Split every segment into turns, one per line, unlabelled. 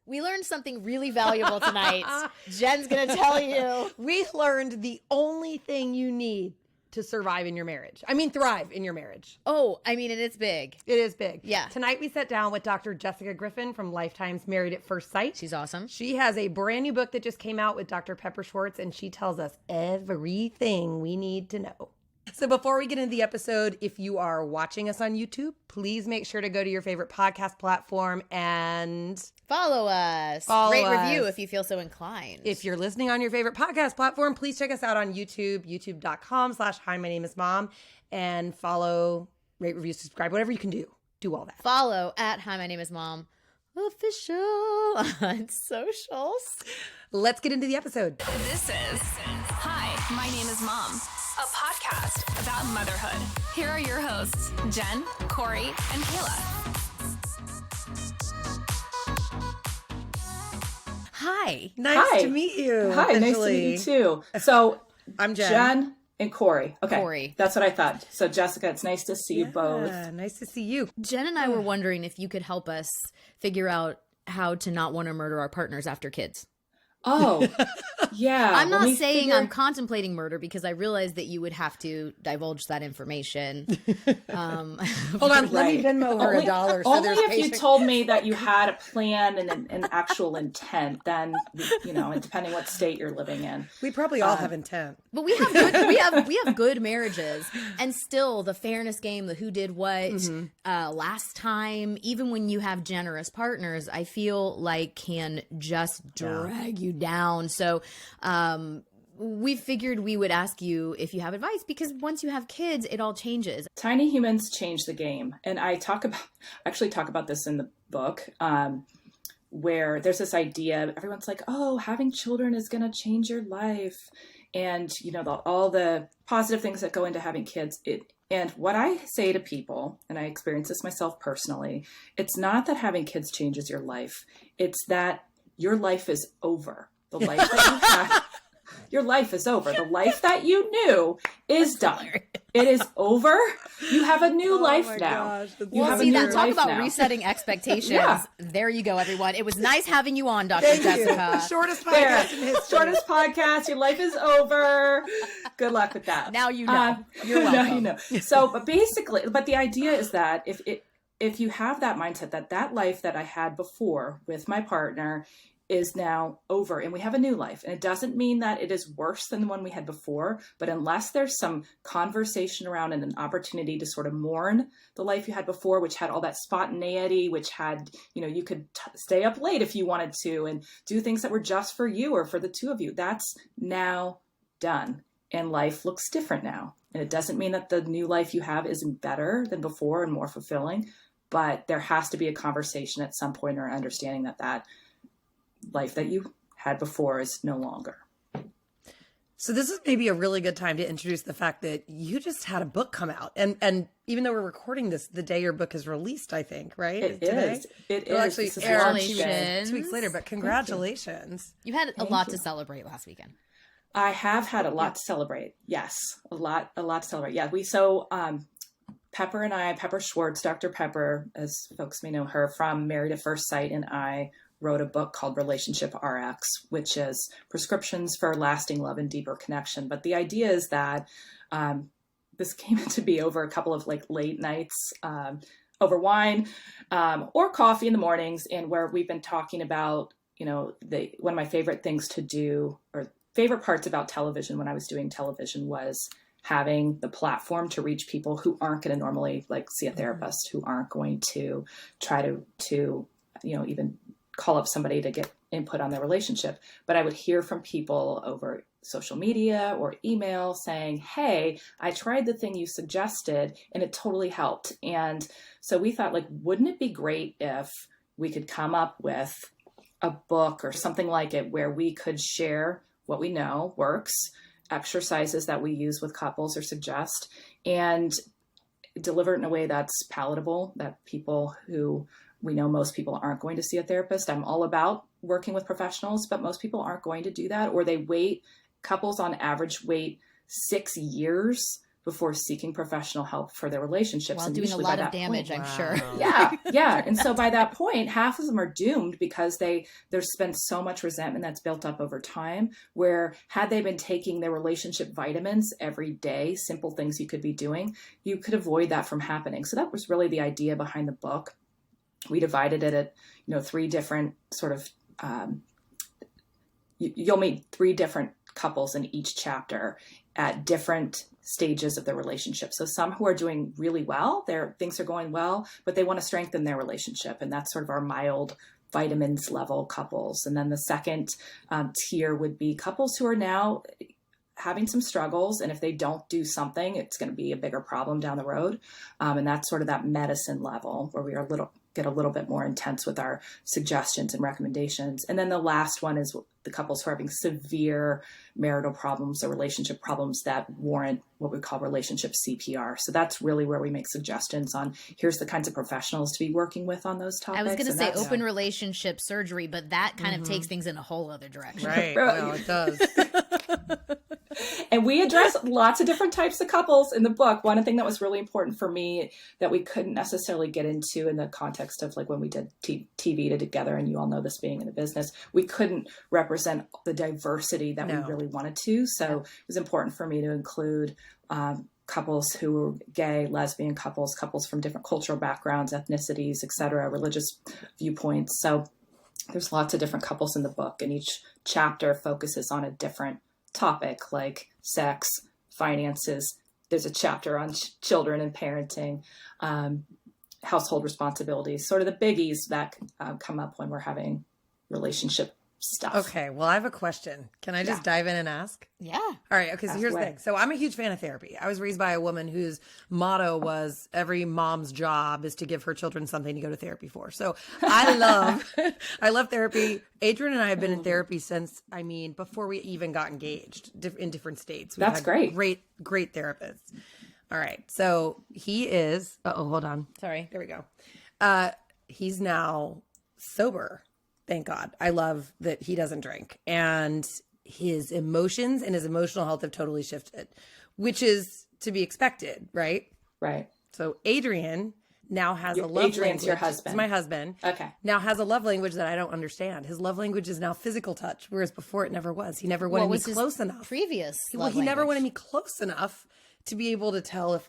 We learned something really valuable tonight. Jen's going to tell you.
We learned the only thing you need to survive in your marriage. I mean, thrive in your marriage.
Oh, I mean, and it's big.
It is big.
Yeah.
Tonight we sat down with Dr. Jessica Griffin from Lifetime's Married at First Sight.
She's awesome.
She has a brand new book that just came out with Dr. Pepper Schwartz, and she tells us everything we need to know. So before we get into the episode, if you are watching us on YouTube, please make sure to go to your favorite podcast platform and
follow us. Rate, review if you feel so inclined.
If you're listening on your favorite podcast platform, please check us out on YouTube, youtube.com/Hi, my name is Mom, and follow, rate, review, subscribe, whatever you can do. Do all that.
Follow at Hi, my name is Mom official on socials.
Let's get into the episode.
This is Hi, my name is Mom, a podcast about motherhood. Here are your hosts, Jen, Corri, and Kayla.
Hi.
Nice to meet you.
Hi, nice to meet you too. So
I'm Jen.
Jen and Corri. Okay.
Corri.
That's what I thought. So Jessica, it's nice to see you both.
Nice to see you.
Jen and I were wondering if you could help us figure out how to not want to murder our partners after kids.
Oh, yeah.
I'm not saying I'm contemplating murder because I realize that you would have to divulge that information.
Hold on, let me Venmo her $1. So
only if you told me that you had a plan and an actual intent, then, and depending what state you're living in.
We probably all have intent.
But we have good, we have good marriages, and still the fairness game, the who did what last time, even when you have generous partners, I feel like can just drag you down. So we figured we would ask you if you have advice, because once you have kids, it all changes.
Tiny humans change the game. And I talk about this in the book, where there's this idea, everyone's like, oh, having children is going to change your life. And, all the positive things that go into having kids. And what I say to people, and I experience this myself personally, it's not that having kids changes your life. It's that your life is over. The life that you had, your life is over. The life that you knew is done. It is over. You have a new life now. You have a new
talk
life
about
now.
Resetting expectations.
Yeah.
There you go, everyone. It was nice having you on, Dr. Jessica.
Shortest podcast in history.
Shortest podcast. Your life is over. Good luck with that.
Now you know. You're welcome.
Now you know. So, but the idea is that if you have that mindset that life that I had before with my partner is now over and we have a new life. And it doesn't mean that it is worse than the one we had before, but unless there's some conversation around and an opportunity to sort of mourn the life you had before, which had all that spontaneity, which had, you could stay up late if you wanted to and do things that were just for you or for the two of you, that's now done. And life looks different now. And it doesn't mean that the new life you have isn't better than before and more fulfilling, but there has to be a conversation at some point or understanding that life that you had before is no longer.
So this is maybe a really good time to introduce the fact that you just had a book come out. And even though we're recording this the day your book is released, I think, right?
It
Today?
is. It
It'll
is.
actually
This is
air
launch
2
day.
weeks later, but congratulations.
You had a lot to celebrate last weekend.
I have had a lot to celebrate. Yes, a lot to celebrate. Yeah, Pepper and I, Pepper Schwartz, Dr. Pepper, as folks may know her from Married at First Sight, and I wrote a book called Relationship RX, which is prescriptions for lasting love and deeper connection. But the idea is that this came to be over a couple of late nights over wine or coffee in the mornings, and where we've been talking about, one of my favorite things to do or favorite parts about television when I was doing television was having the platform to reach people who aren't going to normally see a therapist, who aren't going to try to even call up somebody to get input on their relationship. But I would hear from people over social media or email saying, hey, I tried the thing you suggested and it totally helped. And so we thought, wouldn't it be great if we could come up with a book or something like it where we could share what we know works, exercises that we use with couples or suggest, and deliver it in a way that's palatable, that people who we know most people aren't going to see a therapist. I'm all about working with professionals, but most people aren't going to do that, or couples on average wait 6 years before seeking professional help for their relationships.
While
and
doing a
usually
lot
by
of
that
damage,
point,
I'm sure.
Yeah. And so by that point, half of them are doomed because there's been so much resentment that's built up over time, where had they been taking their relationship vitamins every day, simple things you could be doing, you could avoid that from happening. So that was really the idea behind the book. We divided it at, 3 different sort of, you'll meet 3 different couples in each chapter at different stages of their relationship. So some who are doing really well, things are going well, but they want to strengthen their relationship. And that's sort of our mild vitamins level couples. And then the second tier would be couples who are now having some struggles. And if they don't do something, it's going to be a bigger problem down the road. And that's sort of that medicine level where we get a little bit more intense with our suggestions and recommendations. And then the last one is the couples who are having severe marital problems or relationship problems that warrant what we call relationship CPR. So that's really where we make suggestions on, here's the kinds of professionals to be working with on those topics.
I was going to say open relationship surgery, but that kind of takes things in a whole other direction.
Right. Well, it does.
And we address lots of different types of couples in the book. One thing that was really important for me that we couldn't necessarily get into in the context of like when we did TV together, and you all know this being in the business, we couldn't represent the diversity that we really wanted to. So it was important for me to include couples who were gay, lesbian couples from different cultural backgrounds, ethnicities, et cetera, religious viewpoints. So there's lots of different couples in the book, and each chapter focuses on a different topic like sex, finances. There's a chapter on children and parenting, household responsibilities, sort of the biggies that come up when we're having relationship stuff.
Okay. Well, I have a question. Can I just dive in and ask?
Yeah.
All right. Okay. So here's the thing. So I'm a huge fan of therapy. I was raised by a woman whose motto was every mom's job is to give her children something to go to therapy for. So I love therapy. Adrian and I have been in therapy since, before we even got engaged in different states. We've
That's
had
great.
Great therapists. All right. So he is, hold on.
Sorry.
There we go. He's now sober. Thank God. I love that he doesn't drink, and his emotions and his emotional health have totally shifted, which is to be expected, right?
Right.
So Adrian now has a love
Adrian's
language.
your husband.
It's my husband.
Okay.
Now has a love language that I don't understand. His love language is now physical touch, whereas before it never was. He never wanted me close enough.
Previous love
he never
language?
wanted me close enough to be able to tell if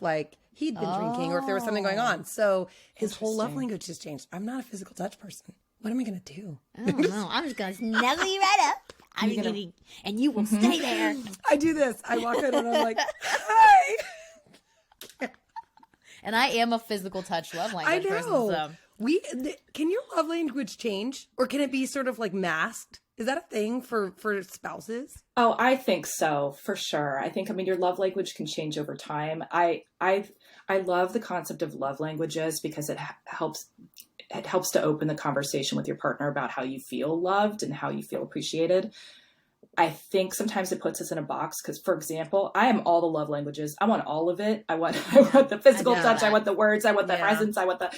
he'd been drinking or if there was something going on. So his whole love language has changed. I'm not a physical touch person. What am I going to do?
I don't know. I'm just going to snuggle you right up. And you will stay there.
I do this. I walk in and I'm like, hi.
And I am a physical touch love
I
language
know.
person. So.
Can your love language change, or can it be sort of like masked? Is that a thing for spouses?
Oh, I think so, for sure. I think, your love language can change over time. I love the concept of love languages because it helps to open the conversation with your partner about how you feel loved and how you feel appreciated. I think sometimes it puts us in a box because, for example, I am all the love languages. I want all of it. I want the physical touch.
That.
I want the words. I want the presence. I want the,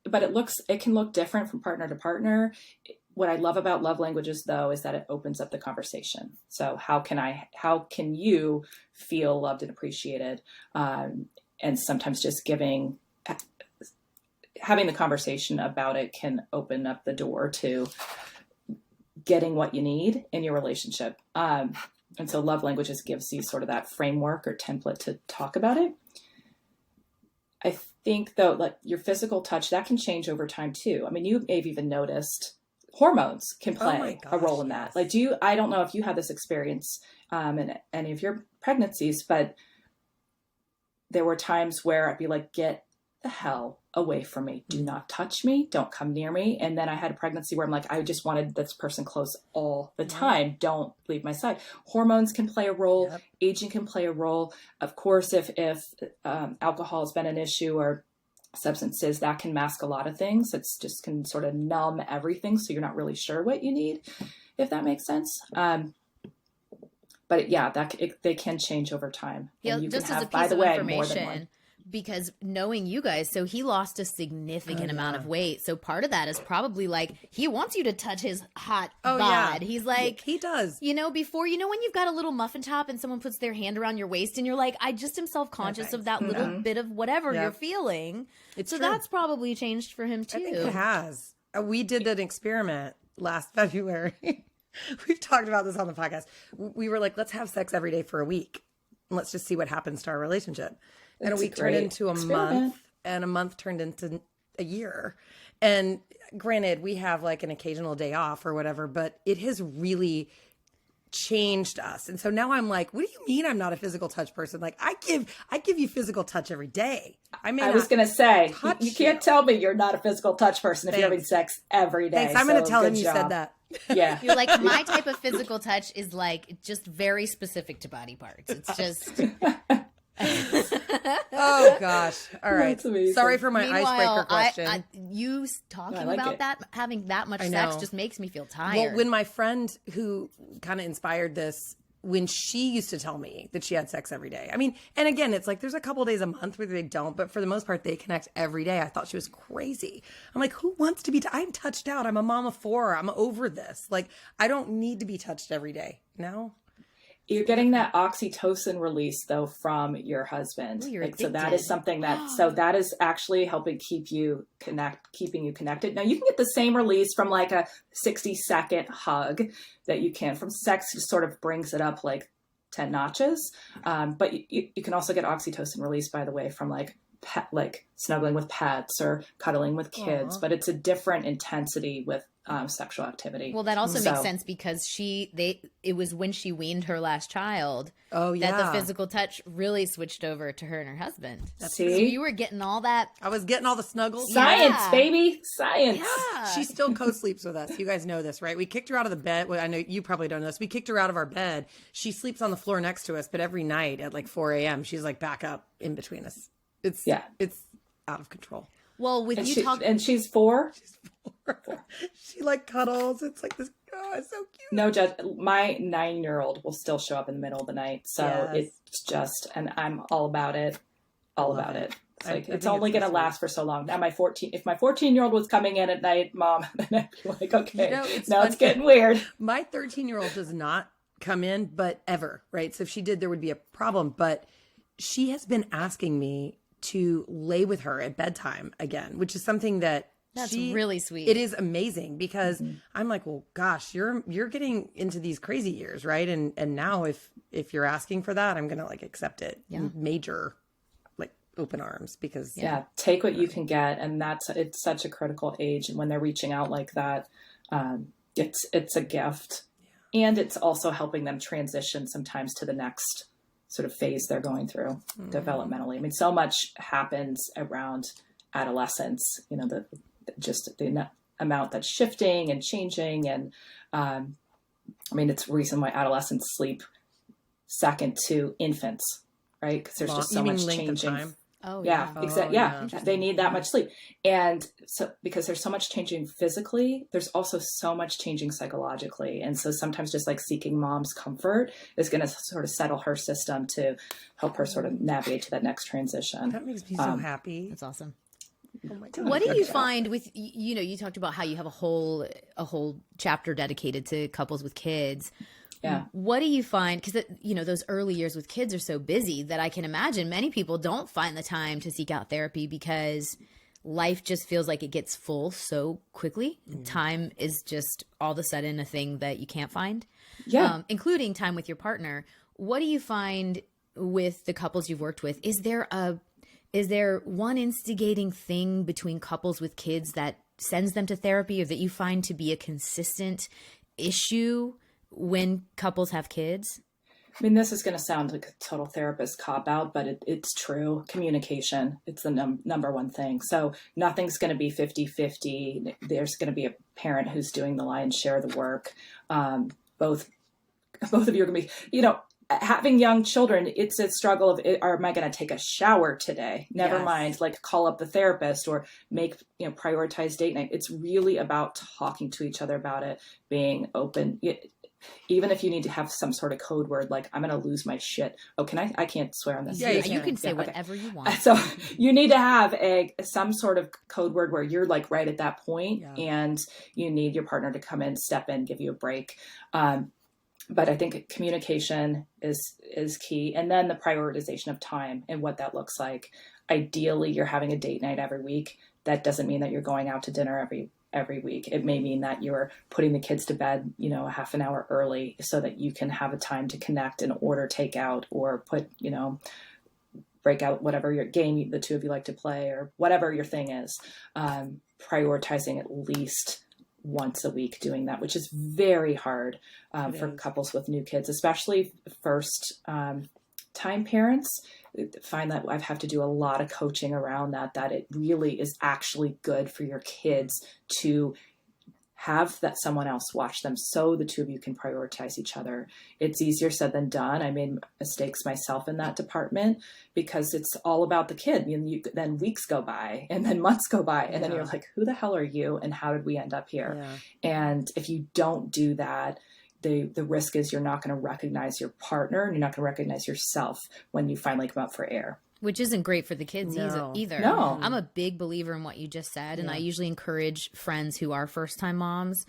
but it can look different from partner to partner. What I love about love languages, though, is that it opens up the conversation. So how can you feel loved and appreciated? And sometimes just having the conversation about it can open up the door to getting what you need in your relationship. And so love languages gives you sort of that framework or template to talk about it. I think, though, like your physical touch, that can change over time too. You may have even noticed hormones can play a role in that. Like, I don't know if you had this experience in any of your pregnancies, but there were times where I'd be like, get the hell away from me. Do not touch me. Don't come near me. And then I had a pregnancy where I'm like, I just wanted this person close all the time. Don't leave my side. Hormones can play a role. Yep. Aging can play a role. Of course, if alcohol has been an issue or substances, that can mask a lot of things. It's just can sort of numb everything. So you're not really sure what you need, if that makes sense. But they can change over time.
Yeah,
and you
just
can
as
have,
a piece
by the
of
way,
information,
more than one.
because knowing you guys, so he lost a significant amount of weight. So part of that is probably like he wants you to touch his hot bod. He's like,
he does.
Before, when you've got a little muffin top and someone puts their hand around your waist and you're like, I just am self-conscious of that little bit of whatever you're feeling.
It's
so
true.
That's probably changed for him too.
I think it has. We did an experiment last February. We've talked about this on the podcast. We were like, let's have sex every day for a week. And let's just see what happens to our relationship. And a week turned into a month, and a month turned into a year. And granted, we have like an occasional day off or whatever, but it has really changed us. And so now I'm like, what do you mean I'm not a physical touch person? Like I give you physical touch every day. I was
going to say, you can't tell me you're not a physical touch person if you're having sex every day.
Thanks. I'm going to tell him you said that.
Yeah.
You're like, my type of physical touch is like just very specific to body parts. It's just.
Oh gosh. All right. Sorry for my icebreaker question.
You talking about that, having that much sex just makes me feel tired.
Well, when my friend who kind of inspired this, when she used to tell me that she had sex every day. I mean, and again, it's like there's a couple days a month where they don't, but for the most part, they connect every day. I thought she was crazy. I'm like, who wants to be? I'm touched out. I'm a mom of 4. I'm over this. Like, I don't need to be touched every day. No.
You're getting that oxytocin release though from your husband.
Ooh,
so that is something that is actually helping keeping you connected. Now you can get the same release from like a 60-second hug that you can from sex. Just sort of brings it up like 10 notches. But you can also get oxytocin release, by the way, from like snuggling with pets or cuddling with kids. Aww. But it's a different intensity with sexual activity.
Well, that also makes sense because it was when she weaned her last child that the physical touch really switched over to her and her husband. So you were getting all that.
I was getting all the snuggles.
Science, baby. Science.
Yeah. She still co-sleeps with us. You guys know this, right? We kicked her out of the bed. Well, I know you probably don't know this. We kicked her out of our bed. She sleeps on the floor next to us, but every night at like 4 a.m., she's like back up in between us. It's out of control.
Well,
and she's 4?
She's 4. She like cuddles. It's like this. Oh, it's so cute.
No, Judge, my 9-year-old will still show up in the middle of the night. So it's just, and I'm all about it. All about it. It's like, it's only going to last for so long. Now if my 14-year-old was coming in at night, Mom, then I'd be like, okay, it's getting weird.
My 13-year-old does not come in, but ever, right? So if she did, there would be a problem. But she has been asking me to lay with her at bedtime again, which is something that's
really sweet.
It is amazing because I'm like, well, gosh, you're getting into these crazy years, right? And now if you're asking for that, I'm gonna like accept it, major, like open arms because
take what you can get, and it's such a critical age, and when they're reaching out like that, it's a gift, and it's also helping them transition sometimes to the next sort of phase they're going through developmentally. I mean, so much happens around adolescence, the amount that's shifting and changing. And I mean, it's the reason why adolescents sleep second to infants, right? Because there's just so much changing.
Oh,
yeah, exactly. Yeah, they need that much sleep. And so because there's so much changing physically, there's also so much changing psychologically. And so sometimes just like seeking mom's comfort is going to sort of settle her system to help her sort of navigate to that next transition.
That makes me so happy.
That's awesome.
Oh my God.
What do you find with, you talked about how you have a whole chapter dedicated to couples with kids.
Yeah.
What do you find? Because, those early years with kids are so busy that I can imagine many people don't find the time to seek out therapy because life just feels like it gets full so quickly. Time is just all of a sudden a thing that you can't find.
Yeah.
Including time with your partner. What do you find with the couples you've worked with? Is there one instigating thing between couples with kids that sends them to therapy or that you find to be a consistent issue when couples have kids?
I mean, this is going to sound like a total therapist cop-out, but it's true. Communication, it's the number one thing. So nothing's going to be 50-50. There's going to be a parent who's doing the lion's share of the work. Both of you are going to be, having young children, it's a struggle of, am I going to take a shower today? Never mind, like call up the therapist or prioritize date night. It's really about talking to each other about it, being open. even if you need to have some sort of code word, like I'm going to lose my shit. Oh, I can't swear on this.
Yeah,
You can say
okay.
whatever you want.
So you need to have some sort of code word where you're like right at that point, and you need your partner to come in, step in, give you a break. But I think communication is key. And then the prioritization of time and what that looks like. Ideally, you're having a date night every week. That doesn't mean that you're going out to dinner every week. It may mean that you're putting the kids to bed, a half an hour early so that you can have a time to connect and order takeout or break out whatever your game the two of you like to play or whatever your thing is. Prioritizing at least once a week doing that, which is very hard for couples with new kids, especially first time parents. Find that I have to do a lot of coaching around that it really is actually good for your kids to have that someone else watch them so the two of you can prioritize each other. It's easier said than done. I made mistakes myself in that department because it's all about the kid. Then weeks go by and then months go by and then you're like, who the hell are you? And how did we end up here? Yeah. And if you don't do that, the risk is you're not going to recognize your partner and you're not going to recognize yourself when you finally come up for air.
Which isn't great for the kids either.
No.
I'm a big believer in what you just said. And I usually encourage friends who are first-time moms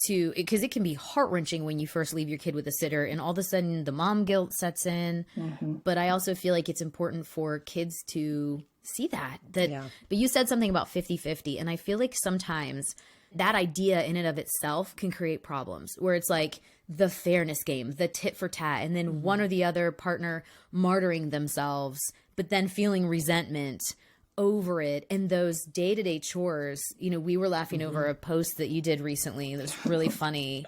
because it can be heart-wrenching when you first leave your kid with a sitter and all of a sudden the mom guilt sets in. Mm-hmm. But I also feel like it's important for kids to see that. But you said something about 50-50. And I feel like sometimes that idea in and of itself can create problems where it's like the fairness game, the tit for tat, and then one or the other partner martyring themselves, but then feeling resentment over it. And those day-to-day chores, we were laughing over a post that you did recently. It was really funny.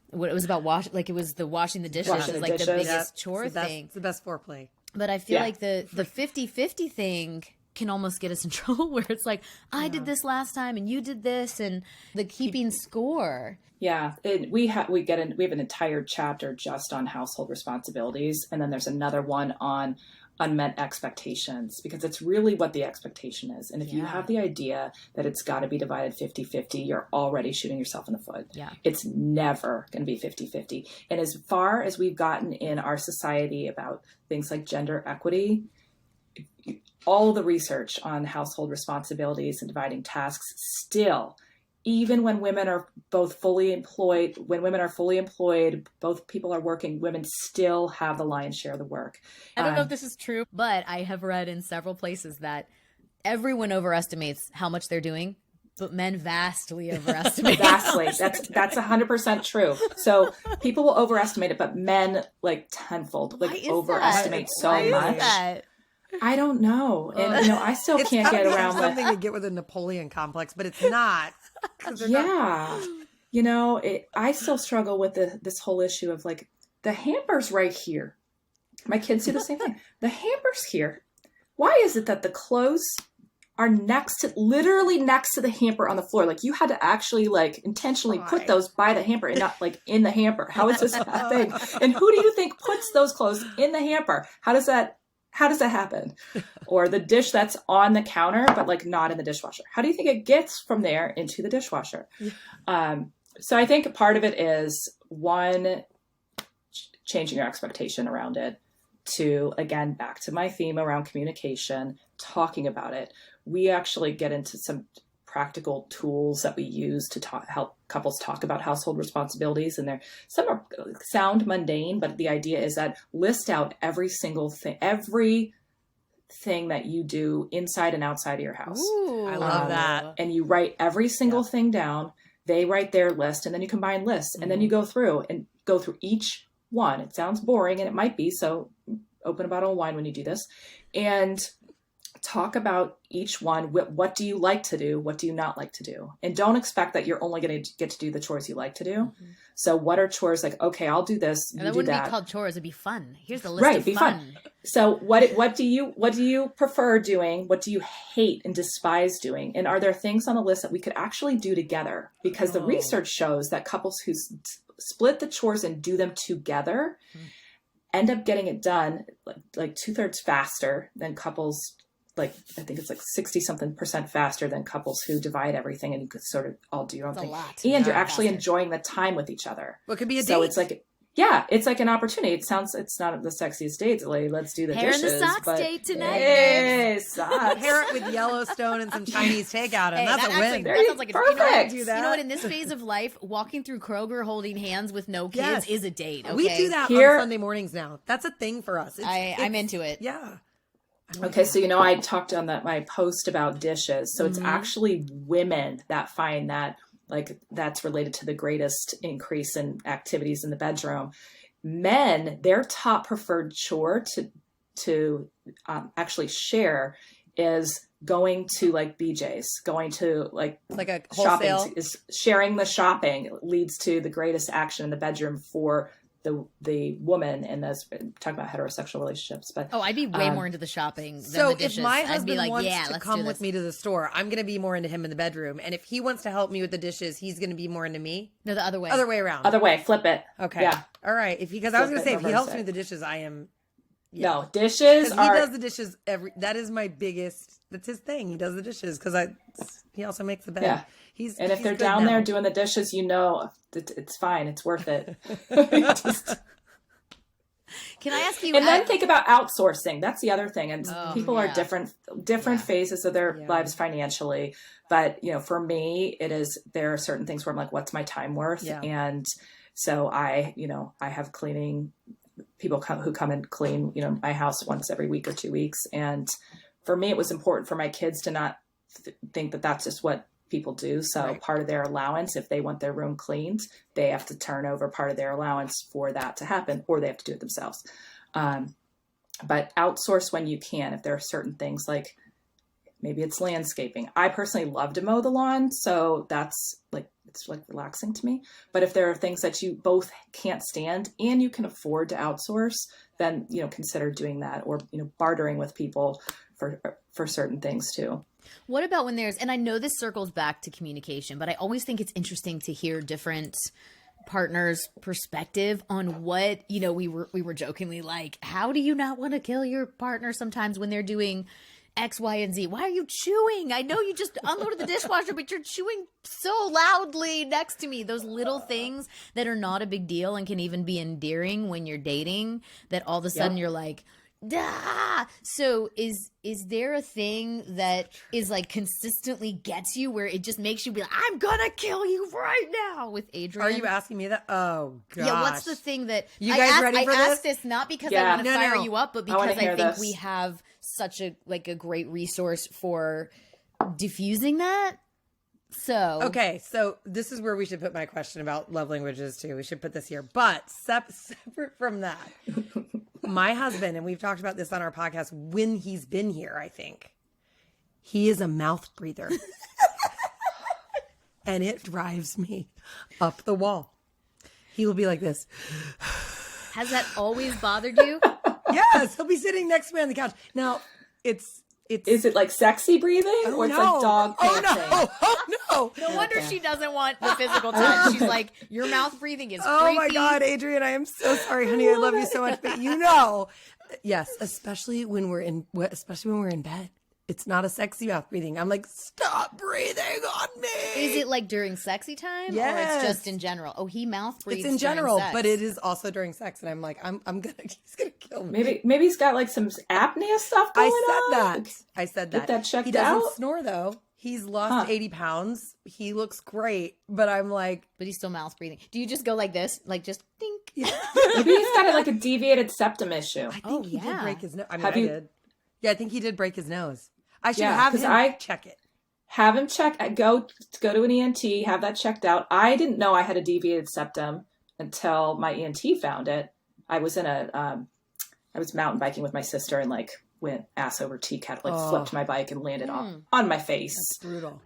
What it was about it was the washing the dishes is like the biggest chore thing.
It's the best foreplay.
But I feel like the 50-50 thing can almost get us in trouble where it's like, I did this last time and you did this, and the keeping score. Yeah.
We have an entire chapter just on household responsibilities. And then there's another one on unmet expectations, because it's really what the expectation is. And if you have the idea that it's got to be divided 50-50, you're already shooting yourself in the foot.
Yeah.
It's never going to be 50-50. And as far as we've gotten in our society about things like gender equity, all the research on household responsibilities and dividing tasks still, even when women are both fully employed, both people are working, women still have the lion's share of the work.
I don't know if this is true, but I have read in several places that everyone overestimates how much they're doing, but men vastly overestimate.
Vastly. That's 100% true. So people will overestimate it, but men like tenfold, overestimate so much. I don't know. And, I still can't get around
that. It's something to get with a Napoleon complex, but it's not.
I still struggle with this whole issue of like the hamper's right here. My kids do the same thing. The hamper's here. Why is it that the clothes are literally next to the hamper on the floor? Like you had to actually intentionally put those by the hamper and not in the hamper. How is this a thing? And who do you think puts those clothes in the hamper? How does that happen? Or the dish that's on the counter, but not in the dishwasher. How do you think it gets from there into the dishwasher? So I think part of it is one, changing your expectation around it. Two, again, back to my theme around communication, talking about it. We actually get into some practical tools that we use to help couples talk about household responsibilities. And some sound mundane, but the idea is that list out everything that you do inside and outside of your house.
Ooh, I love that.
And you write every single thing down. They write their list, and then you combine lists, and then you go through each one. It sounds boring, and it might be, so open a bottle of wine when you do this. And talk about each one. What do you like to do? What do you not like to do? And don't expect that you're only going to get to do the chores you like to do. Mm-hmm. So what are chores like? Okay, I'll do this.
And that wouldn't be called chores. It'd be fun. Here's the list of fun.
So what do you prefer doing? What do you hate and despise doing? And are there things on the list that we could actually do together? Because the research shows that couples who split the chores and do them together end up getting it done like 2/3 faster than couples like, I think it's like 60-something% faster than couples who divide everything and you could sort of all do your own
It's a
thing.
lot.
And you're
Yeah,
actually
faster.
enjoying the time with each other.
Well, it could be a
So
date.
it's like, yeah, it's like an opportunity. It's not the sexiest date. Like, let's do the
Hair
dishes.
in the socks
but,
date tonight.
Hey, socks.
Pair it with Yellowstone and some Chinese takeout, and
Hey,
that's
that
a win.
actually- that sounds like a
Perfect.
you know what,
Do that.
You know what? In this phase of life, walking through Kroger holding hands with no kids
Yes.
is a date. Okay?
We do that
Here-
on Sunday mornings now. That's a thing for us.
I'm into it.
Yeah.
Okay, so I talked on my post about dishes. So it's actually women that find that like that's related to the greatest increase in activities in the bedroom. Men, their top preferred chore to actually share is going to like BJ's, going to like
a
shopping,
wholesale.
is sharing the shopping leads to the greatest action in the bedroom for the woman. And that's talking about heterosexual relationships, but
Oh, I'd be way more into the shopping than
So
the dishes.
if my
I'd
husband
be like,
wants
yeah,
to
let's
come
do
with
this.
me to the store, I'm going to be more into him in the bedroom. And if he wants to help me with the dishes, he's going to be more into me.
No, the other way.
Other way around.
other way, flip it.
Okay.
Yeah.
All right. Because I was going to say, if he
reverse
helps
it.
me with the dishes, I am.
No, dishes
Because he
are
does the dishes that is my biggest, that's his thing. He does the dishes because he also makes the bed.
Yeah. And if
he's
they're
good
down
now.
there doing the dishes, it's fine. It's worth it.
Can I ask you?
And then think about outsourcing. That's the other thing. And people are
yeah.
different phases of their lives financially. But, for me, there are certain things where I'm like, what's my time worth?
Yeah.
And so I have cleaning people who come and clean, my house once every week or 2 weeks. And for me, it was important for my kids to not think that that's just what people do. So part of their allowance, if they want their room cleaned, they have to turn over part of their allowance for that to happen, or they have to do it themselves. But outsource when you can. If there are certain things like maybe it's landscaping. I personally love to mow the lawn. So that's it's relaxing to me. But if there are things that you both can't stand and you can afford to outsource, then, consider doing that, or, bartering with people for certain things too.
What about when and I know this circles back to communication, but I always think it's interesting to hear different partners' perspective on what, we were jokingly like, how do you not want to kill your partner sometimes when they're doing X, Y, and Z? Why are you chewing? I know you just unloaded the dishwasher, but you're chewing so loudly next to me. Those little things that are not a big deal and can even be endearing when you're dating, that all of a sudden you're like, "Dah!" So is there a thing that is like consistently gets you where it just makes you be like, I'm gonna kill you right now with Adrian?
Are you asking me that? Oh, gosh.
Yeah, what's the thing that
You guys ready for
I
this?
asked this not because I
Yeah.
want to fire you up, but
I wanna
because I
hear
think
this.
we have such a great resource for diffusing that. So
Okay, so this is where we should put my question about love languages too. We should put this here. But separate from that, my husband, and we've talked about this on our podcast when he's been here, I think, he is a mouth breather. And it drives me up the wall. He will be like this.
has that always bothered you?
Yes, he'll be sitting next to me on the couch. Now, it's
Is it like sexy breathing, or it's like dog panting?
Oh no!
No wonder she doesn't want the physical touch. She's like, your mouth breathing is
Oh my
creepy.
God, Adrian, I am so sorry, honey. I love you so much, but yes, especially when we're in bed. It's not a sexy mouth breathing. I'm like, stop breathing on me.
Is it like during sexy time, or
Yes.
it's just in general? Oh, he mouth breathes.
It's in
during
general,
sex.
but it is also during sex, and I'm like, he's gonna kill me.
Maybe he's got like some apnea stuff going on.
I said that.
Get that checked
He doesn't
out?
snore though. He's lost 80 pounds. He looks great, but I'm like,
But he's still mouth breathing. Do you just go like this, like just dink?
Maybe he's got like a deviated septum issue.
I think
Oh,
he did
yeah.
break his nose. I mean,
Have
I
you-
did. Yeah, I think he did break his nose. I should
Yeah,
have
'cause
him check it.
Have him check. Go to an ENT. Have that checked out. I didn't know I had a deviated septum until my ENT found it. I was I was mountain biking with my sister and like went ass over tea kettle, like flipped my bike and landed on my face.
That's brutal.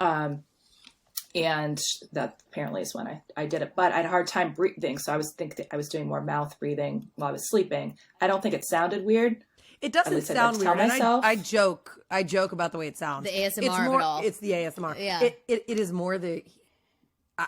And that apparently is when I did it. But I had a hard time breathing, so I was thinking I was doing more mouth breathing while I was sleeping. I don't think it sounded weird.
It doesn't
least I
sound
tell
weird. And
myself.
I joke about the way it sounds.
The ASMR
it's
of
more,
it all.
It's the ASMR.
Yeah.
It is more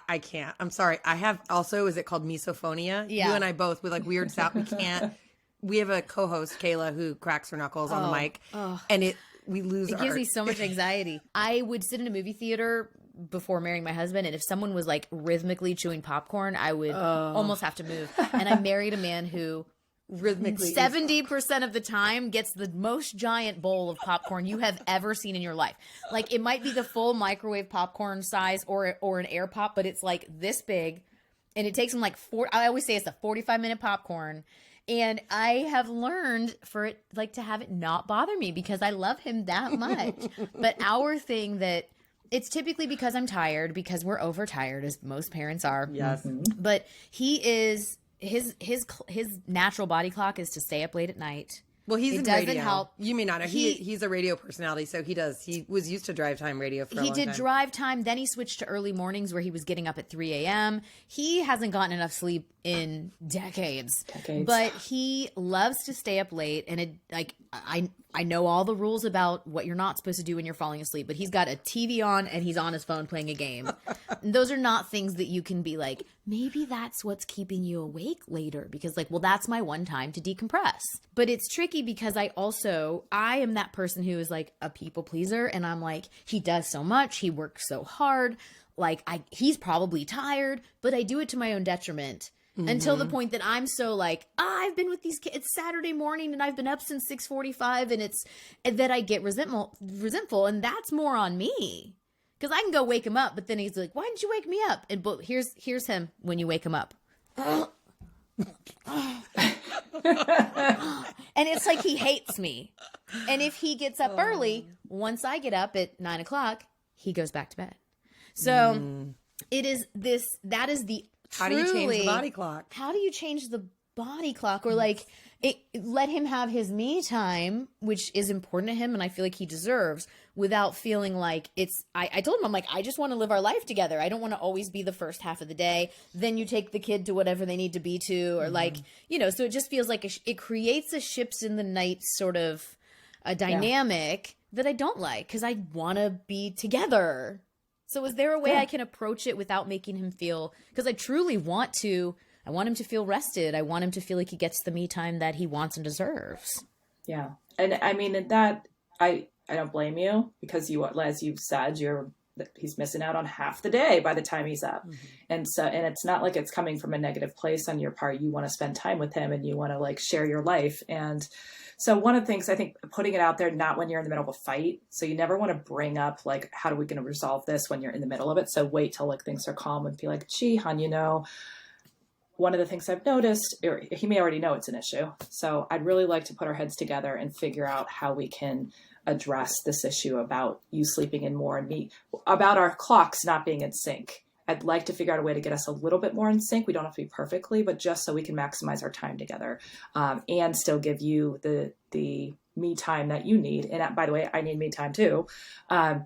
I can't. I'm sorry. I have also, is it called misophonia?
Yeah.
You and I both with like weird sound. We can't. We have a co-host, Kayla, who cracks her knuckles on the mic. And we lose
It gives me so much anxiety. I would sit in a movie theater before marrying my husband, and if someone was like rhythmically chewing popcorn, I would almost have to move. And I married a man who
rhythmically
70% of the time gets the most giant bowl of popcorn you have ever seen in your life. Like, it might be the full microwave popcorn size or an air pop, but it's like this big, and it takes him like I always say it's a 45-minute popcorn. And I have learned for it, like, to have it not bother me because I love him that much. But our thing that it's typically because I'm tired, because we're overtired, as most parents are.
Yes.
But he is his natural body clock is to stay up late at night.
Well, he's
it
in
doesn't
radio.
help.
You may not know. He's a radio personality, so he was used to drive time radio for a long time.
He did drive time, then he switched to early mornings where he was getting up at 3 a.m. He hasn't gotten enough sleep in decades. But he loves to stay up late, and I know all the rules about what you're not supposed to do when you're falling asleep, but he's got a TV on and he's on his phone playing a game. And those are not things that you can be like, maybe that's what's keeping you awake later, because like, well, that's my one time to decompress. But it's tricky because I am that person who is like a people pleaser, and I'm like, he does so much, he works so hard, like he's probably tired, but I do it to my own detriment. Until the point that I'm so like, I've been with these kids. It's Saturday morning and I've been up since 6:45, and that I get resentful, and that's more on me. Because I can go wake him up, but then he's like, "Why didn't you wake me up?" And but here's him when you wake him up, and it's like he hates me. And if he gets up early, once I get up at 9 o'clock, he goes back to bed. So it is this. That is the.
How do you change the body clock?
How do you change the body clock? Or like let him have his me time, which is important to him and I feel like he deserves, without feeling like it's I told him, I'm like, I just want to live our life together. I don't want to always be the first half of the day. Then you take the kid to whatever they need to be to, or like, so it just feels like it creates a ships in the night sort of a dynamic that I don't like, because I want to be together. So is there a way I can approach it without making him feel, because I truly want him to feel rested. I want him to feel like he gets the me time that he wants and deserves.
Yeah. And I mean, that I don't blame you, because as you've said, he's missing out on half the day by the time he's up. And it's not like it's coming from a negative place on your part. You want to spend time with him and you want to like share your life. And so one of the things, I think, putting it out there, not when you're in the middle of a fight. So you never want to bring up like, how are we going to resolve this when you're in the middle of it? So wait till like things are calm and be like, gee, hon, one of the things I've noticed, or he may already know it's an issue. So I'd really like to put our heads together and figure out how we can address this issue about you sleeping in more and me, about our clocks not being in sync. I'd like to figure out a way to get us a little bit more in sync. We don't have to be perfectly, but just so we can maximize our time together, and still give you the me time that you need. And by the way, I need me time too. And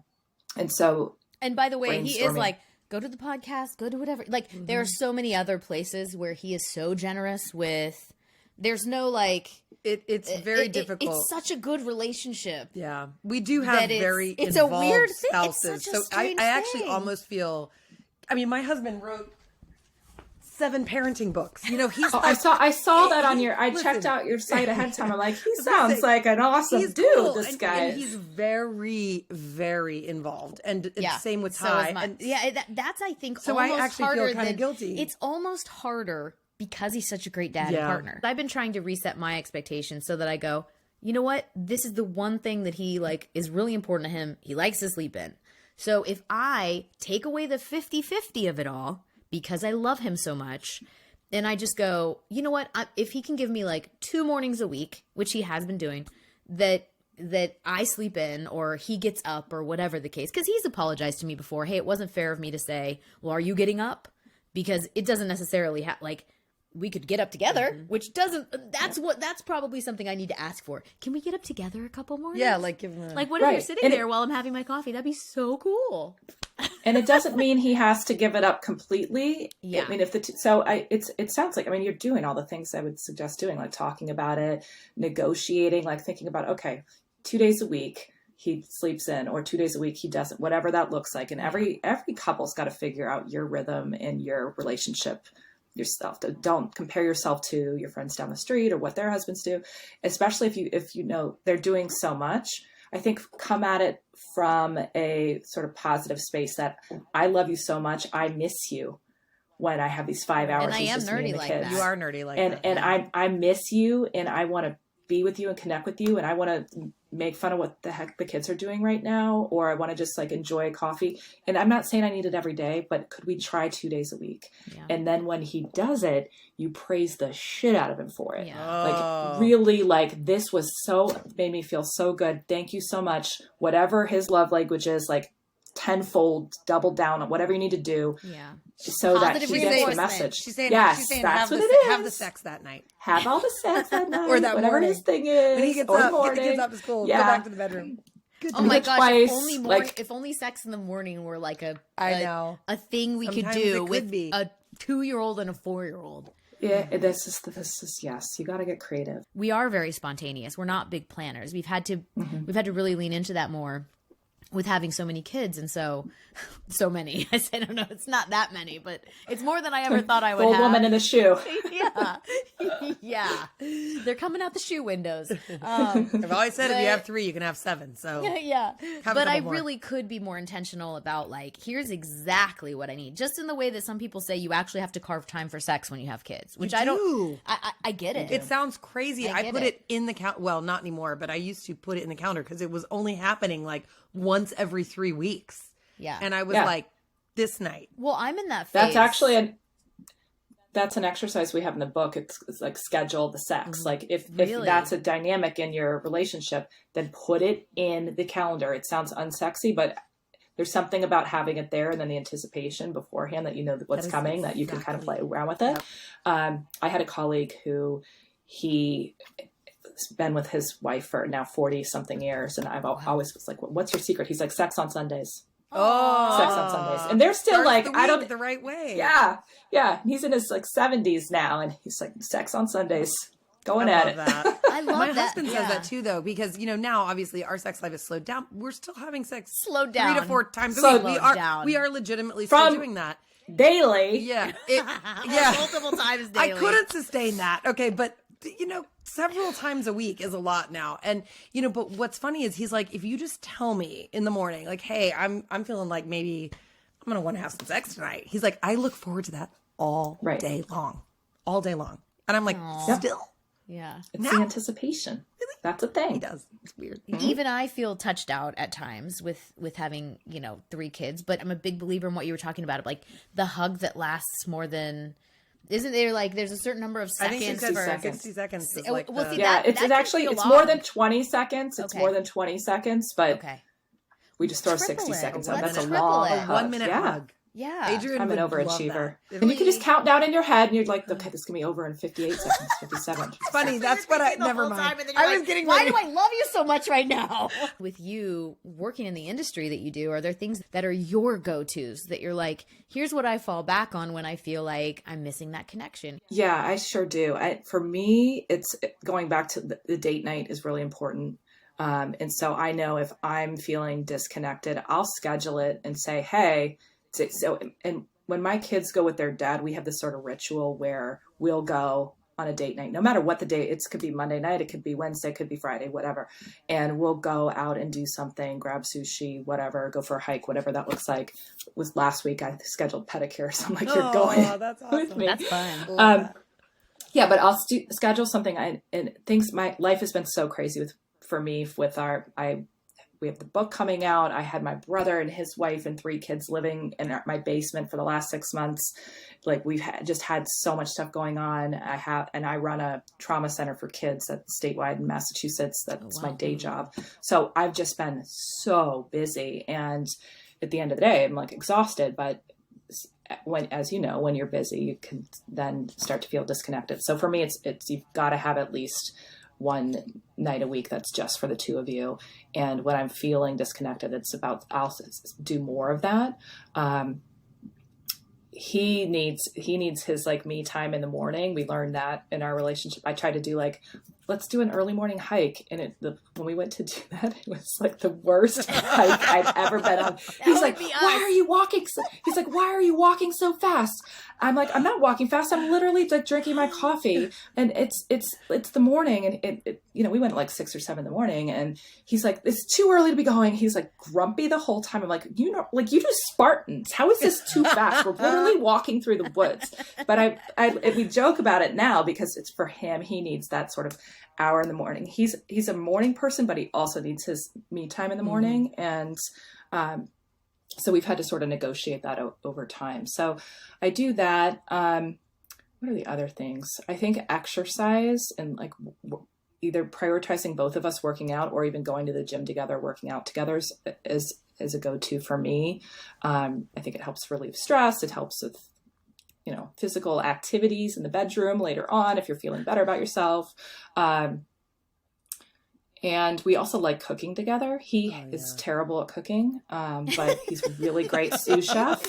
by the way, he is like, go to the podcast, go to whatever. Like there are so many other places where he is so generous with, there's no like,
it's very difficult.
It's such a good relationship.
Yeah. We do have very
it's
involved
a weird thing.
spouses.
It's such a strange
I actually
thing.
almost feel, I mean, my husband wrote 7 parenting books. He's
I saw that on I checked out your site ahead of time. I'm like, he sounds like an awesome dude, cool. This guy.
And he's very, very involved. And same with Ty.
That's, I think,
so
almost
I actually
harder
feel kind of guilty.
It's almost harder because he's such a great dad and partner. I've been trying to reset my expectations so that I go, you know what? This is the one thing that he like is really important to him. He likes to sleep in. So if I take away the 50-50 of it all, because I love him so much, and I just go, you know what? If he can give me like 2 mornings a week, which he has been doing, that I sleep in, or he gets up, or whatever the case, because he's apologized to me before. Hey, it wasn't fair of me to say, well, are you getting up? Because it doesn't necessarily like, we could get up together, which doesn't, that's probably something I need to ask for. Can we get up together a couple mornings?
Yeah, like give him
like, what if you're sitting there while I'm having my coffee? That'd be so cool.
And it doesn't mean he has to give it up completely.
Yeah.
I mean, it sounds like, I mean, you're doing all the things I would suggest doing, like talking about it, negotiating, like thinking about, okay, 2 days a week he sleeps in, or 2 days a week he doesn't, whatever that looks like. And every couple's got to figure out your rhythm and your relationship yourself. Don't compare yourself to your friends down the street or what their husbands do, especially if you know they're doing so much. I think come at it from a sort of positive space that I love you so much. I miss you when I have these 5 hours.
And I am
just me and
nerdy
the
like
kids.
that.
You are nerdy like
and
that.
and I miss you, and I want to be with you and connect with you, and I want to make fun of what the heck the kids are doing right now, or I want to just like enjoy coffee. And I'm not saying I need it every day, but could we try 2 days a week?
Yeah.
And then when he does it, you praise the shit out of him for it.
Yeah.
Like really, like this was made me feel so good. Thank you so much. Whatever his love language is, like tenfold, double down on whatever you need to do.
Yeah.
So that
Positive
he gets the
reinforcement.
message.
She's saying,
yes,
that's
that's
what
what it is.
have the sex that night.
Have all the sex that night,
Or that
whatever
morning.
his thing is.
When he gets
or
up,
morning.
get the kids up to school,
Yeah.
go back to the bedroom.
Oh my
it
gosh!
twice,
If only sex in the morning were like a thing we
Sometimes
could
it
do
could
with
be.
a 2-year-old and a 4-year-old.
Yeah, this is yes. You got to get creative.
We are very spontaneous. We're not big planners. We've had to really lean into that more with having so many kids, and so many. I don't know, it's not that many, but it's more than I ever thought I would
Old
have.
woman in the shoe.
Yeah, yeah, they're coming out the shoe windows.
I've always said if you have 3, you can have 7. So
Yeah,
Have a
but I
couple more.
really could be more intentional about like, here's exactly what I need. Just in the way that some people say you actually have to carve time for sex when you have kids, which I don't. I get it.
It sounds crazy.
I
I
get
put
it.
it in the count. Well, not anymore, but I used to put it in the calendar because it was only happening like once every 3 weeks.
Yeah,
And I was like, this night.
well, I'm in that phase.
That's actually that's an exercise we have in the book. It's like schedule the sex. Like if
Really?
that's a dynamic in your relationship, then put it in the calendar. It sounds unsexy, but there's something about having it there and then the anticipation beforehand that you know what's coming, that you can kind of play around with it. Yep. I had a colleague who he's been with his wife for now 40 something years. And I've always was like, what's your secret? He's like, sex on Sundays.
Oh,
Sex on Sundays. And they're still
Starts
like,
the
I don't,
week the right way.
yeah. He's in his like 70s now. And he's like, sex on Sundays. Going
I
at
love
it.
that.
I love
My
that.
husband
yeah.
says that too, though, because now obviously our sex life is slowed down. We're still having sex
Slowed down.
3 to 4 times a
Slowed
week.
down.
We are legitimately still
From-
doing that.
Daily.
Yeah, yeah.
multiple times
I
daily.
couldn't sustain that. Okay, but several times a week is a lot now. And but what's funny is he's like, if you just tell me in the morning, like, hey, I'm feeling like maybe I'm gonna want to have some sex tonight. He's like, I look forward to that all day long, and I'm like, still.
Yeah.
It's the anticipation. Really? That's a thing.
He does. It's weird.
Even I feel touched out at times with having 3 kids, but I'm a big believer in what you were talking about, like the hug that lasts more than. Isn't there like there's a certain number of seconds?
I think 60 seconds is like
well,
the-
see,
Yeah,
that
it's
can
actually
feel
it's
long.
more than 20 seconds. It's
Okay.
more than 20 seconds, but
Okay.
we just throw
Triple
60
it.
seconds
Let's
on. That's a
triple
long
it.
a 1-minute
yeah.
hug.
Yeah.
Adrian
I'm an
would love
overachiever.
that.
And you can just count down in your head and you're like, okay, this can be over in 58 seconds, 57.
It's funny. That's what I never mind. I was getting
Why
ready.
do I love you so much right now? With you working in the industry that you do, are there things that are your go-tos that you're like, here's what I fall back on when I feel like I'm missing that connection?
Yeah, I sure do. For me, it's going back to the date night is really important. And so I know if I'm feeling disconnected, I'll schedule it and say, hey, and when my kids go with their dad, we have this sort of ritual where we'll go on a date night, no matter what the date. It could be Monday night, it could be Wednesday, it could be Friday, whatever. And we'll go out and do something, grab sushi, whatever, go for a hike, whatever that looks like. Was last week I scheduled pedicure, so I'm like, you're going
that's
with
awesome.
me.
That's fun.
Yeah, but I'll schedule something. And things. My life has been so crazy for me with we have the book coming out. I had my brother and his wife and 3 kids living in my basement for the last 6 months. Like we've just had so much stuff going on. I run a trauma center for kids that's statewide in Massachusetts. That's my day job. So I've just been so busy. And at the end of the day, I'm like exhausted, but as you know, when you're busy, you can then start to feel disconnected. So for me, it's you've got to have at least one night a week that's just for the 2 of you. And when I'm feeling disconnected, I'll do more of that. He needs his like me time in the morning. We learned that in our relationship. I try to do like let's do an early morning hike. And when we went to do that, it was like the worst hike I've ever been on. He's like, why are you walking? He's like, why are you walking so fast? I'm like, I'm not walking fast. I'm literally like drinking my coffee, and it's the morning, and we went at like 6 or 7 in the morning, and he's like, it's too early to be going. He's like grumpy the whole time. I'm like, you do Spartans. How is this too fast? We're literally walking through the woods. But we joke about it now because it's for him. He needs that sort of hour in the morning. He's a morning person, but he also needs his me time in the morning, and so we've had to sort of negotiate that over time. So I do that. What are the other things? I think exercise and like either prioritizing both of us working out or even going to the gym together, working out together is a go-to for me. I think it helps relieve stress. It helps with, physical activities in the bedroom later on if you're feeling better about yourself. And we also like cooking together. He is terrible at cooking, but he's a really great sous chef.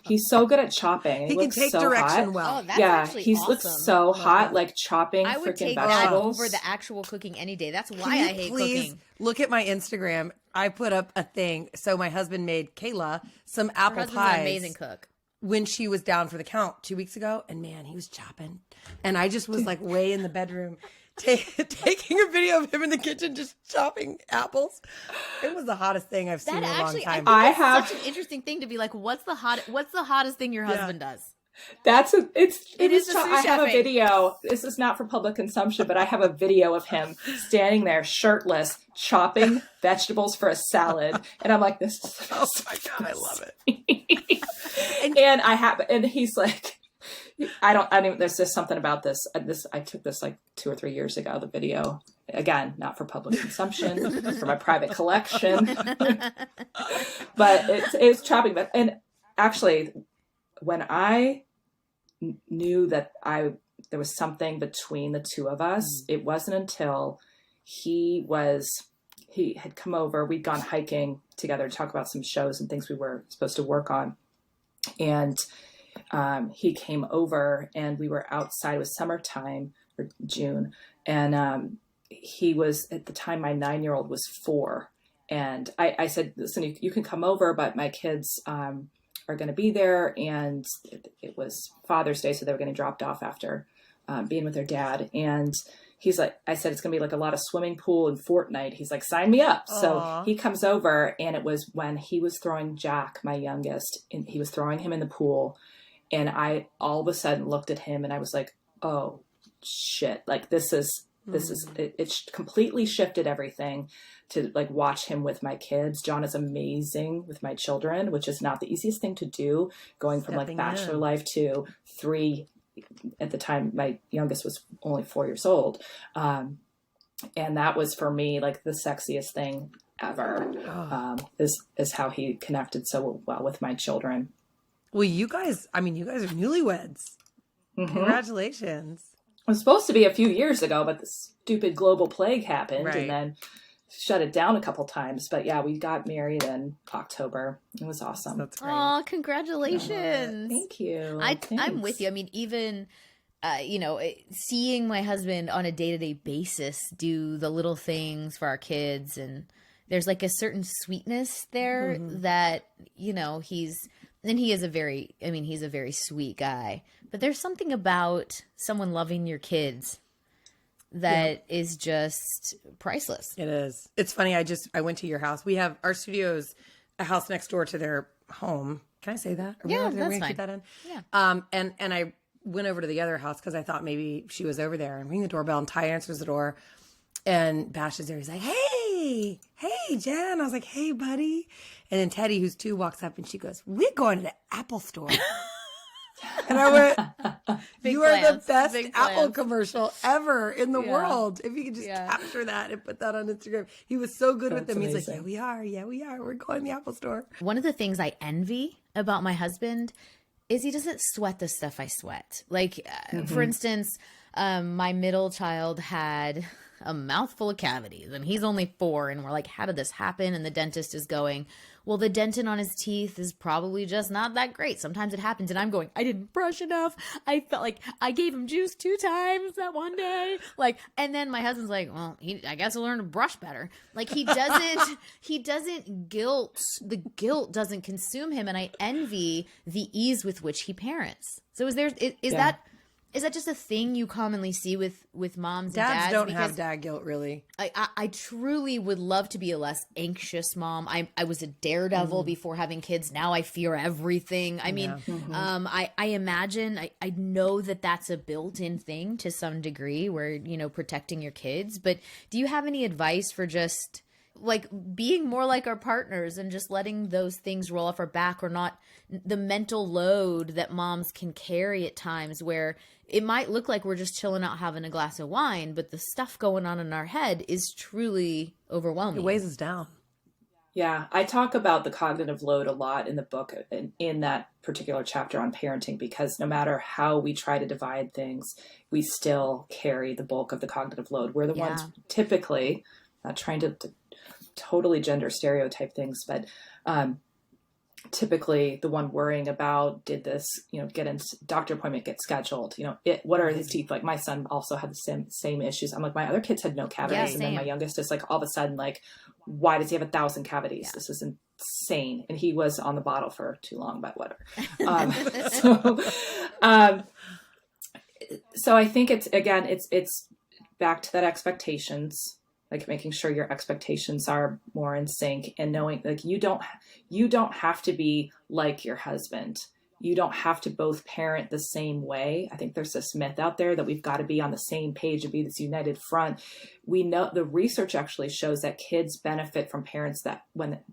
He's so good at chopping.
He can take
so
direction
hot.
well.
Oh, that's actually
he
awesome.
looks so hot, like chopping
I would
freaking
take that
vegetables.
over the actual cooking any day. That's why
Can you
I hate
please
cooking.
look at my Instagram. I put up a thing. So my husband made Kayla some
Her
apple
husband's
pies
an amazing cook.
when she was down for the count 2 weeks ago, and man, he was chopping, and I just was like way in the bedroom. Taking a video of him in the kitchen just chopping apples. It was the hottest thing I've seen in a long time.
I think that's such an interesting thing to be like, what's the hottest thing your husband does?
It is.
the sous
I have a
chefing.
video. This is not for public consumption, but I have a video of him standing there shirtless, chopping vegetables for a salad, and I'm like, "This is
Oh my god, I love it."
and he's like, I don't even. There's just something about this. I took this like 2 or 3 years ago. The video, again, not for public consumption, for my private collection, but it's chopping. And actually, when I knew that there was something between the two of us, it wasn't until he had come over. We'd gone hiking together to talk about some shows and things we were supposed to work on, and he came over and we were outside. It was summertime or June. And he was, at the time, my 9-year-old was 4. And I said, listen, you can come over, but my kids are going to be there. And it was Father's Day, so they were getting dropped off after being with their dad. And he's like, I said, it's going to be like a lot of swimming pool and Fortnite. He's like, sign me up. Aww. So he comes over, and it was when he was throwing Jack, my youngest, and he was throwing him in the pool. And I all of a sudden looked at him and I was like, oh shit. Like it completely shifted everything to like watch him with my kids. John is amazing with my children, which is not the easiest thing to do, going from like bachelor life to 3. At the time, my youngest was only 4 years old. And that was for me, like the sexiest thing ever, is how he connected so well with my children.
Well, you guys are newlyweds. Mm-hmm. Congratulations.
It was supposed to be a few years ago, but the stupid global plague happened and then shut it down a couple times. But yeah, we got married in October. It was awesome.
That's great.
Oh, congratulations.
Thank you.
I'm with you. I mean, even, seeing my husband on a day-to-day basis do the little things for our kids, and there's like a certain sweetness there that, he's a very sweet guy, but there's something about someone loving your kids that is just priceless.
It is. It's funny. I went to your house. We have our studio's a house next door to their home. Can I say that?
Yeah, that's fine.
Keep that in?
Yeah.
And I went over to the other house because I thought maybe she was over there, and ring the doorbell, and Ty answers the door, and Bash is there. He's like, hey, Jen. I was like, hey, buddy. And then Teddy, who's 2, walks up and she goes, we're going to the Apple store. And I went, you are the best Apple commercial ever in the world. If you could just capture that and put that on Instagram. He was so good with them.
Amazing.
He's like, yeah, we are. We're going to the Apple store.
One of the things I envy about my husband is he doesn't sweat the stuff I sweat. Like, for instance, my middle child had a mouthful of cavities, and he's only 4, and we're like, how did this happen? And the dentist is going, well, the dentin on his teeth is probably just not that great. Sometimes it happens. And I'm going, I didn't brush enough. I felt like I gave him juice 2 times that one day. Like, and then my husband's like, well, I guess I'll learn to brush better. Like the guilt doesn't consume him. And I envy the ease with which he parents. So is that just a thing you commonly see with moms and dads?
Dads don't have dad guilt, really.
I truly would love to be a less anxious mom. I was a daredevil before having kids. Now I fear everything. I mean, I imagine, I know that that's a built-in thing to some degree where, protecting your kids. But do you have any advice for just like being more like our partners and just letting those things roll off our back, or not the mental load that moms can carry at times where it might look like we're just chilling out having a glass of wine, but the stuff going on in our head is truly overwhelming.
It weighs us down.
Yeah, I talk about the cognitive load a lot in the book, in that particular chapter on parenting, because no matter how we try to divide things, we still carry the bulk of the cognitive load. We're the ones typically, not trying to totally gender stereotype things, but typically the one worrying about, did this, get in doctor appointment, get scheduled, what are his teeth like? My son also had the same issues. I'm like, my other kids had no cavities. And then my youngest is like, all of a sudden, like, why does he have 1,000 cavities? This is insane. And he was on the bottle for too long, but whatever. So I think it's back to that expectations, like making sure your expectations are more in sync, and knowing like you don't have to be like your husband. You don't have to both parent the same way. I think there's this myth out there that we've got to be on the same page and be this united front. We know the research actually shows that kids benefit from parents that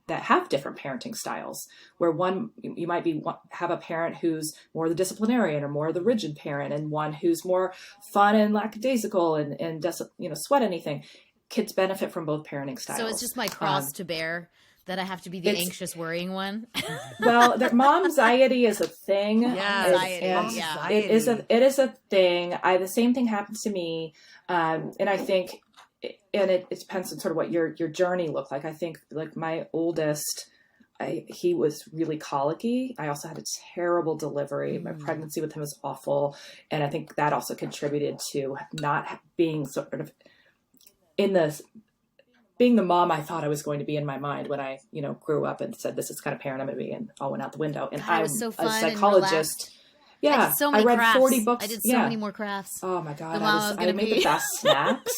have different parenting styles, where one, you might have a parent who's more the disciplinarian or more the rigid parent, and one who's more fun and lackadaisical and doesn't, sweat anything. Kids benefit from both parenting styles.
So it's just my cross to bear that I have to be the anxious, worrying one.
Well, mom's-iety is a thing.
Yeah,
it is a thing. The same thing happens to me, and I think, and it depends on sort of what your journey looked like. I think like my oldest, he was really colicky. I also had a terrible delivery. My pregnancy with him was awful, and I think that also contributed to not being sort of being the mom I thought I was going to be in my mind when I, grew up and said, this is the kind of parent I'm going to be, and all went out the window. And
God, was so fun
a psychologist.
I did so many
I read
crafts.
40 books.
I did so many more crafts.
Oh my God.
I
made the best snacks.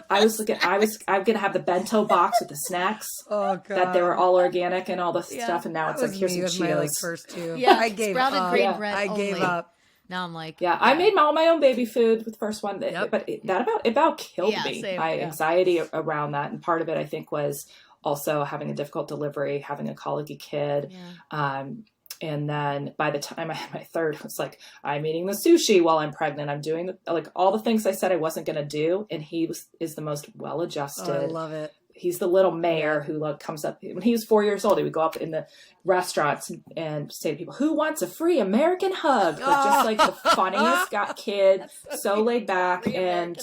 I'm going to have the bento box with the snacks.
Oh God.
That they were all organic and all the stuff. And now it's like, here's some Cheetos.
First two.
Yeah.
I gave
sprouted
up.
grain bread
I gave up.
Now I'm like,
I made all my own baby food with the first one, but it about killed me.
Same,
my anxiety around that, and part of it I think was also having a difficult delivery, having a colicky kid, and then by the time I had my third, it was like, I'm eating the sushi while I'm pregnant. I'm doing all the things I said I wasn't going to do, and he is the most well-adjusted.
Oh, I love it.
He's the little mayor who comes up when he was 4 years old. He would go up in the restaurants and say to people, "Who wants a free American hug?" But just like the funniest kid, so laid back, and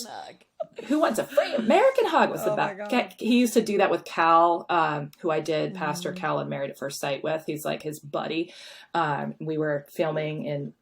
who wants a free American hug was the best. He used to do that with Cal, who I did Pastor Cal and Married at First Sight with. He's like his buddy. We were filming in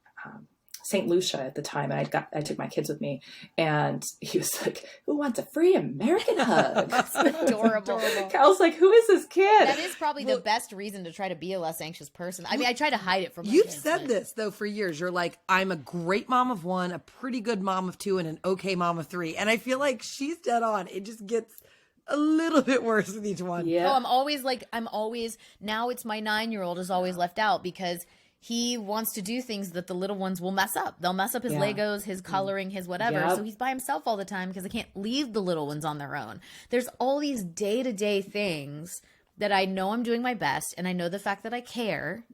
St. Lucia at the time, and I took my kids with me, and he was like, "Who wants a free American hug?"
That's adorable.
Cal's like, "Who is this kid?"
That is probably the best reason to try to be a less anxious person. I mean, I try to hide it from my
You've
kids,
said this though for years. You're like, I'm a great mom of one, a pretty good mom of two, and an okay mom of three. And I feel like she's dead on. It just gets a little bit worse with each one.
Yeah. Oh, now it's my 9-year-old is always left out because he wants to do things that the little ones will mess up. They'll mess up his Legos, his coloring, his whatever.
Yep.
So he's by himself all the time because I can't leave the little ones on their own. There's all these day-to-day things that I know I'm doing my best, and I know the fact that I care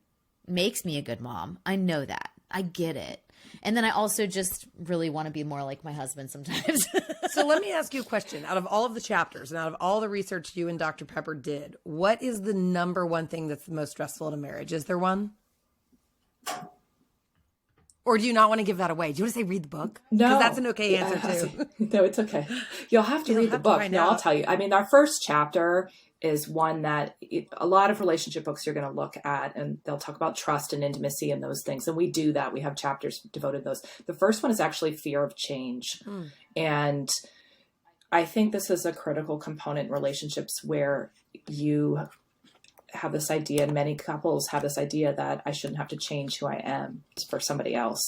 makes me a good mom. I know that. I get it. And then I also just really want to be more like my husband sometimes.
So let me ask you a question. Out of all of the chapters and out of all the research you and Dr. Pepper did, what is the number one thing that's the most stressful in a marriage? Is there one? Or do you not want to give that away? Do you want to say read the book?
No.
Because that's an okay answer too.
No, it's okay. You'll have to read the book. No, I'll tell you. I mean, our first chapter is one that a lot of relationship books you're going to look at, and they'll talk about trust and intimacy and those things. And we do that. We have chapters devoted to those. The first one is actually fear of change. And I think this is a critical component in relationships where you have this idea, and many couples have this idea that I shouldn't have to change who I am for somebody else.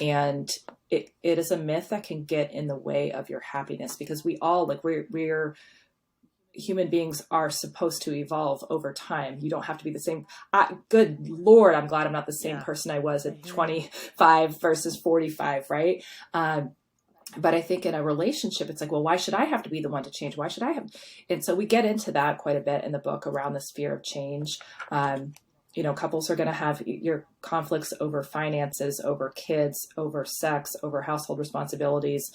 And it is a myth that can get in the way of your happiness, because we all, like, we're human beings are supposed to evolve over time. You don't have to be the same. Good Lord, I'm glad I'm not the same person I was at 25 versus 45, right? But I think in a relationship, it's like, well, why should I have to be the one to change? Why should I have? And so we get into that quite a bit in the book around this fear of change. Couples are going to have your conflicts over finances, over kids, over sex, over household responsibilities.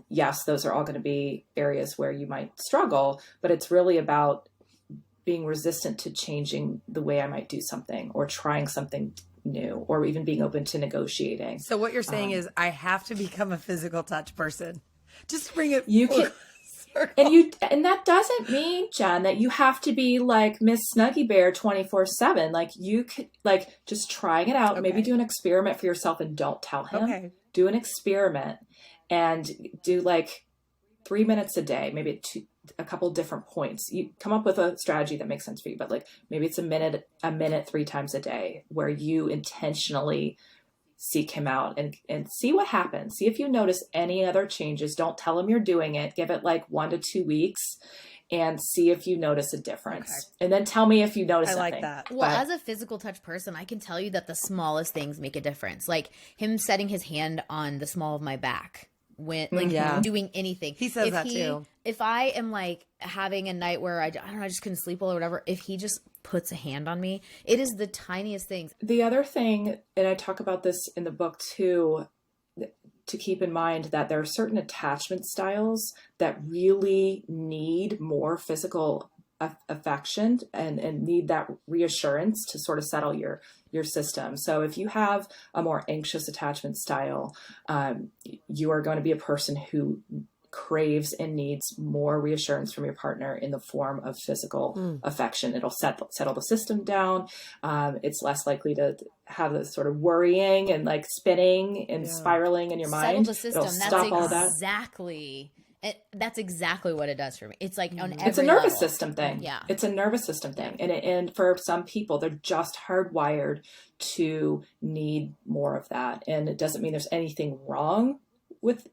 Yes, those are all going to be areas where you might struggle, but it's really about being resistant to changing the way I might do something, or trying something new, or even being open to negotiating.
So what you're saying is I have to become a physical touch person. Just bring it.
You can, and that doesn't mean, Jen, that you have to be like Miss Snuggie Bear 24/7. Like, you could, like, just trying it out. Okay. Maybe do an experiment for yourself and don't tell him. Okay. Do an experiment and do like 3 minutes a day, maybe a couple different points. You come up with a strategy that makes sense for you, but like maybe it's a minute 3 times a day where you intentionally seek him out and see what happens. See if you notice any other changes. Don't tell him you're doing it. Give it like 1 to 2 weeks and see if you notice a difference. Okay. And then tell me if you notice something.
I like that.
Well, as a physical touch person, I can tell you that the smallest things make a difference. Like him setting his hand on the small of my back. When doing anything.
He says that too.
If I am like having a night where I don't know, I just couldn't sleep well or whatever, if he just puts a hand on me, it is the tiniest things.
The other thing, and I talk about this in the book too, to keep in mind that there are certain attachment styles that really need more physical affection and need that reassurance to sort of settle your system. So if you have a more anxious attachment style, you are going to be a person who craves and needs more reassurance from your partner in the form of physical affection. It'll settle the system down. It's less likely to have this sort of worrying and like spinning and spiraling in your mind.
Settle the system.
It'll stop all that.
That's exactly what it does for me. It's like on every
It's a nervous
level.
system thing.
Yeah.
It's a nervous system thing. And for some people, they're just hardwired to need more of that. And it doesn't mean there's anything wrong with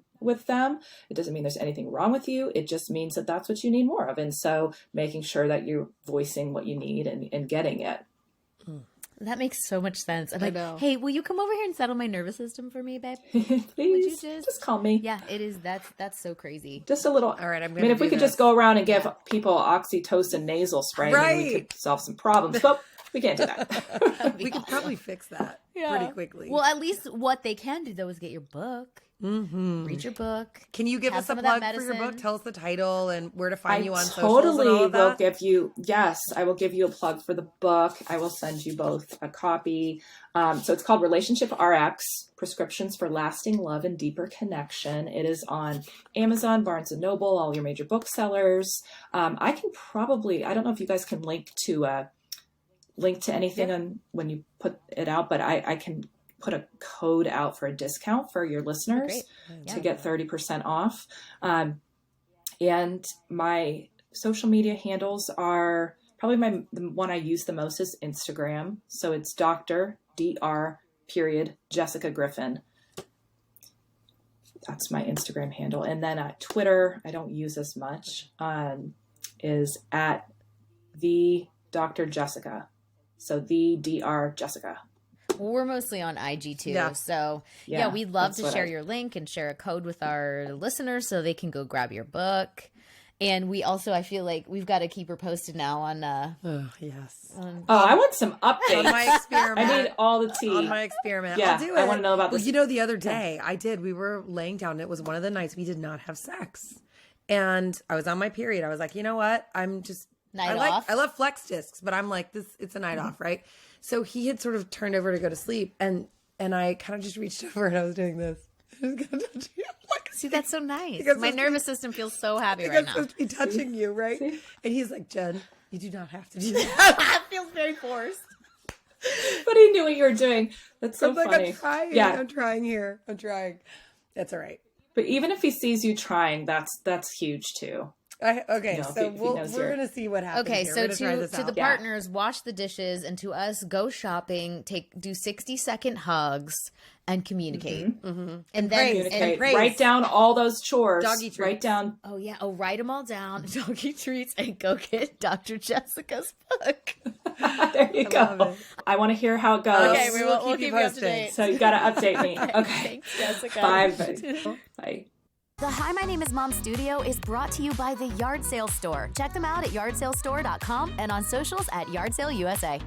them. It doesn't mean there's anything wrong with you. It just means that that's what you need more of. And so making sure that you're voicing what you need and getting it.
That makes so much sense. I'm like, hey, will you come over here and settle my nervous system for me, babe?
Please, just call me.
Yeah, it is. That's so crazy.
Just a little.
All right,
if we could just go around and give people oxytocin nasal spray, maybe we could solve some problems. But we can't do that.
We could probably fix that pretty quickly.
Well, at least what they can do though is get your book. Read your book.
Can you give us a plug for your book? Tell us the title and where to find you on socials.
Totally
and all of that.
will give you. Yes, I will give you a plug for the book. I will send you both a copy. So it's called Relationship RX: Prescriptions for Lasting Love and Deeper Connection. It is on Amazon, Barnes and Noble, all your major booksellers. I can probably. I don't know if you guys can link to anything on when you put it out, but I can put a code out for a discount for your listeners to get 30% off. And my social media handles are probably the one I use the most is Instagram. So it's Dr. Jessica Griffin. That's my Instagram handle. And then Twitter, I don't use as much, is at the Dr. Jessica. So the Dr. Jessica.
Well, we're mostly on IG too.
Yeah.
So we'd love to share your link and share a code with our listeners so they can go grab your book. And we also, I feel like we've got to keep her posted now on.
I want some updates
on my experiment.
I need all the tea
on my experiment.
Yeah,
I'll do it.
I want to know about this.
Well, the other day we were laying down and it was one of the nights we did not have sex. And I was on my period. I was like, you know what? I'm just,
off.
I love flex discs, but I'm like, it's a night off, right? So he had sort of turned over to go to sleep and and I kind of just reached over and I was doing this. I was gonna touch you.
See, that's so nice.
Because
My
it's-
nervous system feels so happy
I'm
right now.
supposed to be touching you, right? And he's like, Jen, you do not have to do that.
It feels very forced.
But he knew what you were doing. That's so
I'm like,
funny.
I'm trying.
Yeah.
I'm trying here. I'm trying. That's all right.
But even if he sees you trying, that's huge too.
Okay,
No,
so
if he knows
we're
you're-
gonna see what happens.
Okay,
here.
so
We're gonna try this
to
out.
the
Yeah.
partners, wash the dishes, and to us, go shopping, do 60-second hugs, and communicate.
Mm-hmm.
And then
Communicate.
praise.
Write down all those chores.
Doggy treats.
Write down.
write them all down, doggy treats, and go get Dr. Jessica's book.
There you
love
go.
it.
I want to hear how it goes.
Okay,
we'll
we'll
keep you
keep you up to
posted.
date.
So you got to update me. Okay.
Thanks, Jessica.
Bye. Bye.
The Hi, My Name is Mom studio is brought to you by the Yard Sale Store. Check them out at yardsalestore.com and on socials at Yard Sale USA.